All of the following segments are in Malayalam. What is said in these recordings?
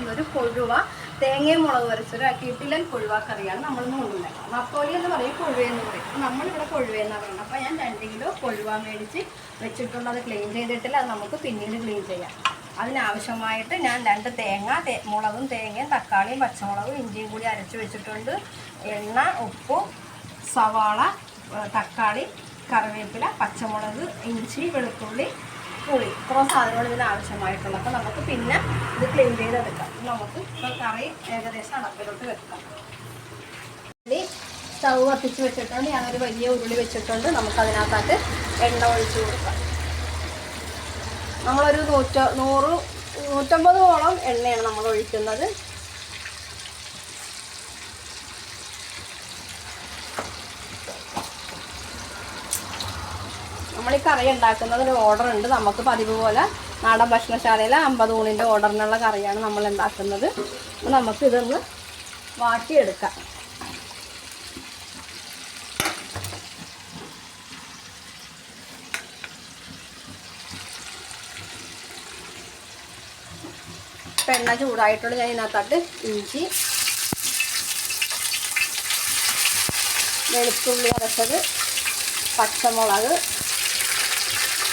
ഇന്നൊരു കൊഴുവ തേങ്ങയും മുളക് വരച്ചൊരു കിട്ടിലൻ കൊഴുവ കറിയാണ് നമ്മളിന്ന് കൊണ്ടുവരുന്നത്. നത്തോലി എന്ന് പറയും, കൊഴുവ എന്ന് പറയും. നമ്മളിവിടെ കൊഴുവ എന്നാണ് പറയുന്നത്. അപ്പോൾ ഞാൻ 2 കിലോ കൊഴുവ മേടിച്ച് വെച്ചിട്ടുണ്ട്. അത് ക്ലീൻ ചെയ്തിട്ടില്ല, അത് നമുക്ക് പിന്നീട് ക്ലീൻ ചെയ്യാം. അതിനാവശ്യമായിട്ട് ഞാൻ 2 തേങ്ങ, മുളകും തേങ്ങയും തക്കാളിയും പച്ചമുളകും ഇഞ്ചിയും കൂടി അരച്ച് വെച്ചിട്ടുണ്ട്. എണ്ണ, ഉപ്പ്, സവാള, തക്കാളി, കറിവേപ്പില, പച്ചമുളക്, ഇഞ്ചി, വെളുത്തുള്ളി, പുളി, ഇത്ര സാധനങ്ങൾ ഇതിന് ആവശ്യമായിട്ടുള്ളത്. അപ്പോൾ നമുക്ക് പിന്നെ ഇത് ക്ലീൻ ചെയ്തെടുക്കാം. നമുക്ക് കറി ഏകദേശം അടപ്പിലോട്ട് വെക്കാം. സ്റ്റൗ കത്തിച്ച് വെച്ചിട്ടുണ്ട്. ഞാനൊരു വലിയ ഉരുളി വെച്ചിട്ടുണ്ട്. നമുക്കതിനകത്തായിട്ട് എണ്ണ ഒഴിച്ച് കൊടുക്കാം. നമ്മളൊരു 150 എണ്ണയാണ് നമ്മൾ ഒഴിക്കുന്നത്. നമ്മൾ ഈ കറി ഉണ്ടാക്കുന്നതിന് ഓർഡർ ഉണ്ട്. നമുക്ക് പതിവ് പോലെ നാടൻ ഭക്ഷണശാലയിൽ 50 ഊണിൻ്റെ ഓർഡറിനുള്ള കറിയാണ് നമ്മൾ ഉണ്ടാക്കുന്നത്. അപ്പോൾ നമുക്കിതൊന്ന് വാട്ടിയെടുക്കാം. ഇപ്പം എണ്ണ ചൂടായിട്ടുള്ള ഞാൻ ഇതിനകത്തോട്ട് ഇഞ്ചി, വെളുത്തുള്ളി അരച്ചത്, പച്ചമുളക്,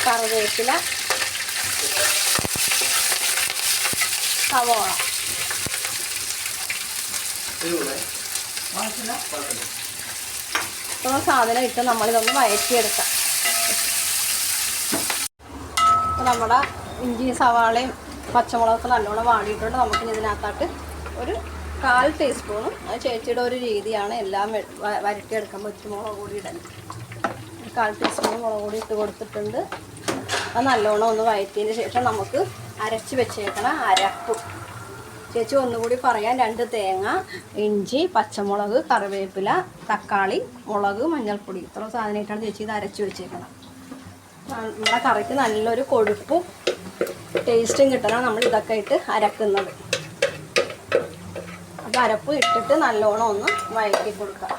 കറിവേപ്പില, സവോള ഇത്ര സാധനം ഇട്ട് നമ്മളിതൊന്ന് വഴറ്റിയെടുക്കാം. അപ്പോൾ നമ്മുടെ ഇഞ്ചിയും സവാളയും പച്ചമുളകൊക്കെ നല്ലോണം വാടിയിട്ടുണ്ട്. നമുക്കിനി ഇതിനകത്തോട്ട് ഒരു 1/4 ടീസ്പൂണും, അത് ചേച്ചിയുടെ ഒരു രീതിയാണ്, എല്ലാം വരട്ടിയെടുക്കാൻ പറ്റും. മുളക് പൊടി ഇടാൻ 1/4 ടീസ്പൂൺ മുളക് പൊടി ഇട്ട് കൊടുത്തിട്ടുണ്ട്. അത് നല്ലോണം ഒന്ന് വഴറ്റിയതിന് ശേഷം നമുക്ക് അരച്ച് വെച്ചേക്കണം അരപ്പ്. ചേച്ചി ഒന്നുകൂടി പറയാം. 2 തേങ്ങ, ഇഞ്ചി, പച്ചമുളക്, കറിവേപ്പില, തക്കാളി, മുളക്, മഞ്ഞൾപ്പൊടി, ഇത്ര സാധനമായിട്ടാണ് ചേച്ചി ഇത് അരച്ച് വെച്ചേക്കണം. നമ്മുടെ കറിക്ക് നല്ലൊരു കൊഴുപ്പും ടേസ്റ്റും കിട്ടണം നമ്മൾ ഇതൊക്കെ ഇട്ട് അരക്കുന്നത്. അപ്പോൾ അരപ്പ് ഇട്ടിട്ട് നല്ലോണം ഒന്ന് വഴറ്റി കൊടുക്കാം.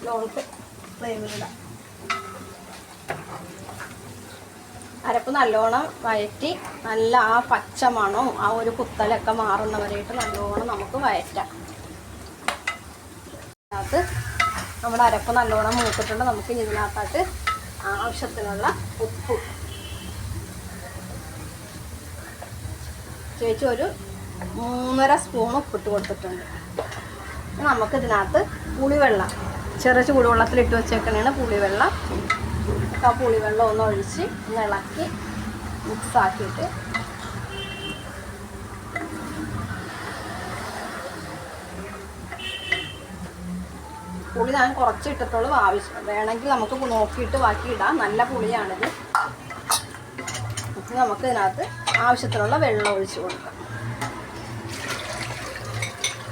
ലോക്ക് ഫ്ലെയിമിലിടാം. അരപ്പ് നല്ലോണം വഴറ്റി നല്ല ആ പച്ച മണവും ആ ഒരു കുത്തലൊക്കെ മാറുന്നവരായിട്ട് നല്ലോണം നമുക്ക് വഴറ്റാം. അതിനകത്ത് നമ്മുടെ അരപ്പ് നല്ലോണം മൂത്തിട്ടുണ്ട്. നമുക്ക് ഇതിനകത്തായിട്ട് ആവശ്യത്തിനുള്ള ഉപ്പ്, ചേച്ചി ഒരു 3.5 സ്പൂൺ ഉപ്പിട്ട് കൊടുത്തിട്ടുണ്ട്. നമുക്കിതിനകത്ത് പുളിവെള്ളം, ചെറിയ ചൂടുവെള്ളത്തിലിട്ട് വെച്ചേക്കണേണ് പുളിവെള്ളം. ആ പുളിവെള്ളം ഒന്ന് ഒഴിച്ച് ഒന്ന് ഇളക്കി മിക്സാക്കിയിട്ട് പുളി ഞാൻ കുറച്ച് ഇട്ടിട്ടുള്ളൂ. ആവശ്യം വേണമെങ്കിൽ നമുക്ക് നോക്കിയിട്ട് ബാക്കി ഇടാം. നല്ല പുളിയാണിത്. നമുക്ക് ഇതിനകത്ത് ആവശ്യത്തിനുള്ള വെള്ളം ഒഴിച്ച് കൊടുക്കാം.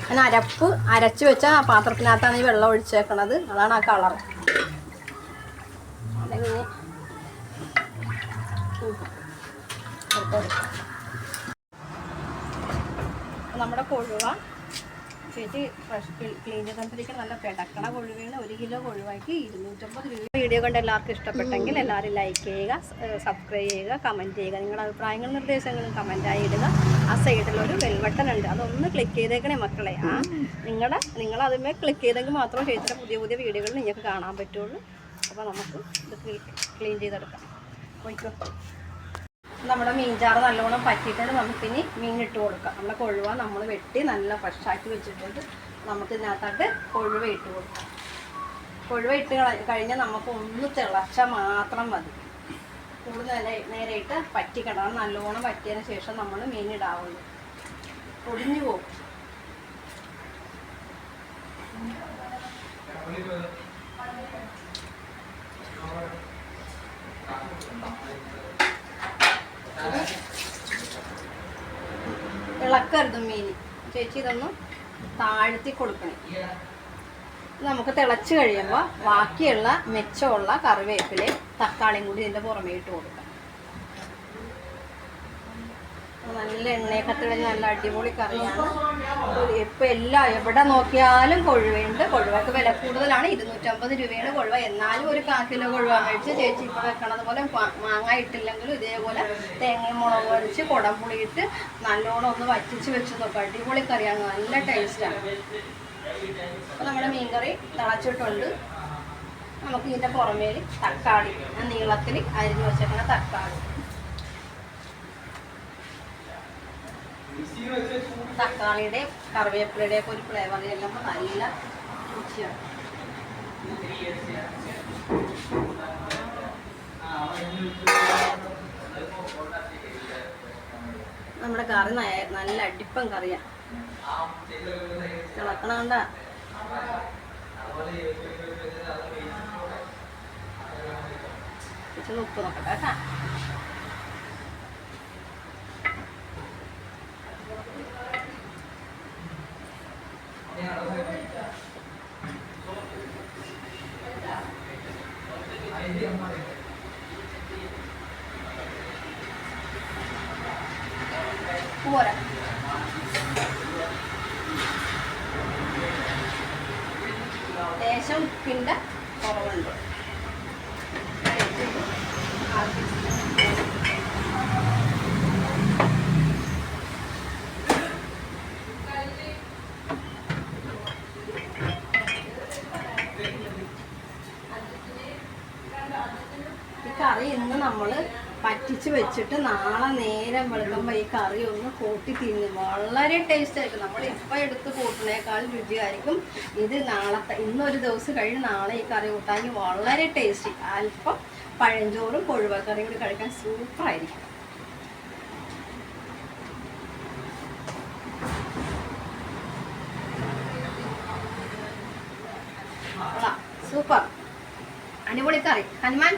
ഞാൻ അരപ്പ് അരച്ച് വെച്ച ആ പാത്രത്തിനകത്താണ് ഈ വെള്ളം ഒഴിച്ചേക്കണത്. അതാണ് ആ കളർ. അല്ലെങ്കിൽ നമ്മുടെ കൊഴുവ ചേച്ചി ഫ്രഷ് ക്ലീൻ ചെയ്തുകൊണ്ടിരിക്കുന്ന നല്ല പെടക്കണ കൊഴുവയാണ്. 1 കിലോ കൊഴുവാക്കി 250 രൂപ. വീഡിയോ കണ്ട് എല്ലാവർക്കും ഇഷ്ടപ്പെട്ടെങ്കിൽ എല്ലാവരും ലൈക്ക് ചെയ്യുക, സബ്സ്ക്രൈബ് ചെയ്യുക, കമൻറ്റ് ചെയ്യുക. നിങ്ങളുടെ അഭിപ്രായങ്ങളും നിർദ്ദേശങ്ങളും കമൻറ്റായി ഇടുക. ആ സൈഡിലൊരു ബെൽ ബട്ടൺ ഉണ്ട്, അതൊന്ന് ക്ലിക്ക് ചെയ്തേക്കണേ മക്കളെ. നിങ്ങളതിന്മേൽ ക്ലിക്ക് ചെയ്തെങ്കിൽ മാത്രമേ ചേച്ചിയുടെ പുതിയ പുതിയ വീഡിയോകൾ നിങ്ങൾക്ക് കാണാൻ പറ്റുള്ളൂ. അപ്പോൾ നമുക്ക് ഇത് ക്ലീൻ ചെയ്തെടുക്കാം. പോയിക്കോ. നമ്മുടെ മീൻചാറ് നല്ലോണം പറ്റിയിട്ടുണ്ട്. നമുക്കിനി മീൻ ഇട്ട് കൊടുക്കാം. നമ്മുടെ കൊഴുവ നമ്മൾ വെട്ടി നല്ല ഫ്രഷാക്കി വെച്ചിട്ടുണ്ട്. നമുക്കിതിനകത്തോട്ട് കൊഴുവ ഇട്ട് കൊടുക്കാം. കൊഴുവ ഇട്ട് കഴിഞ്ഞാൽ നമുക്ക് ഒന്ന് തിളച്ചാൽ മാത്രം മതി. കൂടുതൽ നേരെയിട്ട് പറ്റിക്കിടണം. നല്ലോണം പറ്റിയതിന് ശേഷം നമ്മൾ മീൻ ഇടാവുള്ളൂ. പൊടിഞ്ഞു പോകും. ഇളക്കരുത് മീൻ. ചേച്ചി ഇതൊന്ന് താഴ്ത്തി കൊടുക്കണേ. നമുക്ക് തിളച്ച് കഴിയുമ്പോൾ ബാക്കിയുള്ള മെച്ചമുള്ള കറിവേപ്പിലയും തക്കാളിയും കൂടി ഇതിൻ്റെ പുറമേ ഇട്ട് കൊടുക്കാം. നല്ല എണ്ണയൊക്കെ തെളിഞ്ഞ് നല്ല അടിപൊളി കറിയാണ്. ഇപ്പം എവിടെ നോക്കിയാലും കൊഴുവയുണ്ട്. കൊഴുവക്ക് വില കൂടുതലാണ്, 250 രൂപയാണ് കൊഴുവ. എന്നാലും ഒരു 1/4 കിലോ കൊഴുവ മേടിച്ച് ചേച്ചി ഇപ്പോൾ വെക്കണത് പോലെ മാങ്ങ ഇട്ടില്ലെങ്കിലും ഇതേപോലെ തേങ്ങയും മുളക് പൊടിച്ച് കുടംപുളി ഇട്ട് നല്ലോണം ഒന്ന് വറ്റിച്ച് വെച്ച് നോക്കാം. അടിപൊളി കറിയാണ്, നല്ല ടേസ്റ്റാണ്. അപ്പോൾ നമ്മുടെ മീൻകറി തിളച്ചിട്ടുണ്ട്. നമുക്ക് ഇതിൻ്റെ പുറമേൽ തക്കാളി, നീളത്തിൽ അരിഞ്ഞ് വെച്ചേക്കണ തക്കാളി, തക്കാളിയുടെ കറിവേപ്പിലയുടെ ഒക്കെ ഒരു ഫ്ലേവർ ചെല്ലുമ്പോൾ നല്ല രുചിയാണ്. നമ്മുടെ കറി നല്ല അടിപ്പം കറിയാണ്. തിളക്കണം കണ്ട ഉപ്പ് നോക്കട്ടെ കേട്ടാ. പോരാ ലേശം ഉപ്പിൻ്റെ കുറവുണ്ട്. ഈ കറി ഇന്ന് നമ്മൾ പറ്റിച്ച് വെച്ചിട്ട് നാളെ നേരം വെളുക്കുമ്പോൾ ഈ കറി ഒന്ന് കൂട്ടി തിന്നും. വളരെ ടേസ്റ്റ് ആയിരിക്കും. നമ്മൾ ഇപ്പം എടുത്ത് കൂട്ടുന്നേക്കാൾ രുചിയായിരിക്കും ഇത്. ഇന്നൊരു ദിവസം കഴിഞ്ഞ് നാളെ ഈ കറി കൂട്ടാമെങ്കിൽ വളരെ ടേസ്റ്റി. അല്പം പഴഞ്ചോറും കൊഴുവക്കറിയും കൂടി കഴിക്കാൻ സൂപ്പറായിരിക്കും. സൂപ്പർ അടിപൊളി കറി. ഹനുമാൻ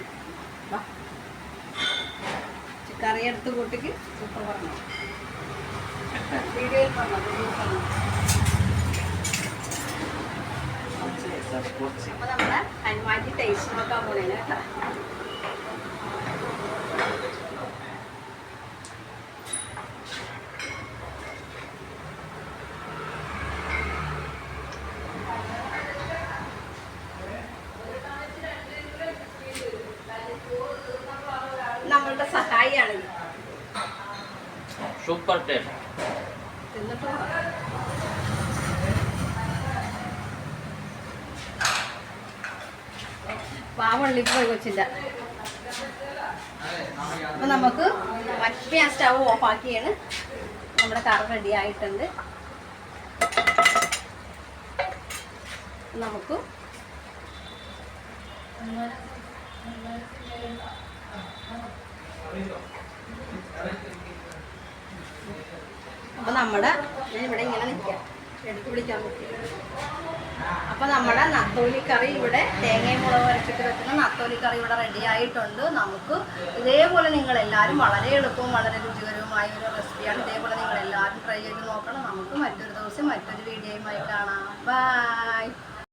കറി എടുത്ത് കൂട്ടിക്ക് സൂപ്പർ പറഞ്ഞു. വീഡിയോയിൽ പറഞ്ഞത് അപ്പൊ നമ്മുടെ ഹനുമാൻ്റെ ടേസ്റ്റ് നോക്കാൻ പോണേ കേട്ടോ. നമ്മളുടെ സഹായിയാണ്. Super taste. പാവള്ളി പോയി കൊച്ചില്ല. അപ്പൊ നമുക്ക് മറ്റേ ആ സ്റ്റവ് ഓഫാക്കിയാണ്. നമ്മുടെ കറി റെഡി ആയിട്ടുണ്ട്. നമുക്ക് അപ്പൊ നമ്മുടെ ഇവിടെ ഇങ്ങനെ നിൽക്കാം, എടുത്ത് വിളിക്കാൻ പറ്റും. അപ്പൊ നമ്മുടെ നത്തോലിക്കറി ഇവിടെ തേങ്ങയും മുളക് അരച്ചിട്ട് വെക്കുന്ന നത്തോലിക്കറി ഇവിടെ റെഡി ആയിട്ടുണ്ട്. നമുക്ക് ഇതേപോലെ നിങ്ങൾ എല്ലാവരും വളരെ എളുപ്പവും വളരെ രുചികരവുമായ ഒരു റെസിപ്പിയാണ്. ഇതേപോലെ നിങ്ങൾ എല്ലാവരും ട്രൈ ചെയ്ത് നോക്കണം. നമുക്ക് മറ്റൊരു ദിവസം മറ്റൊരു വീഡിയോയുമായി കാണാം. ബൈ.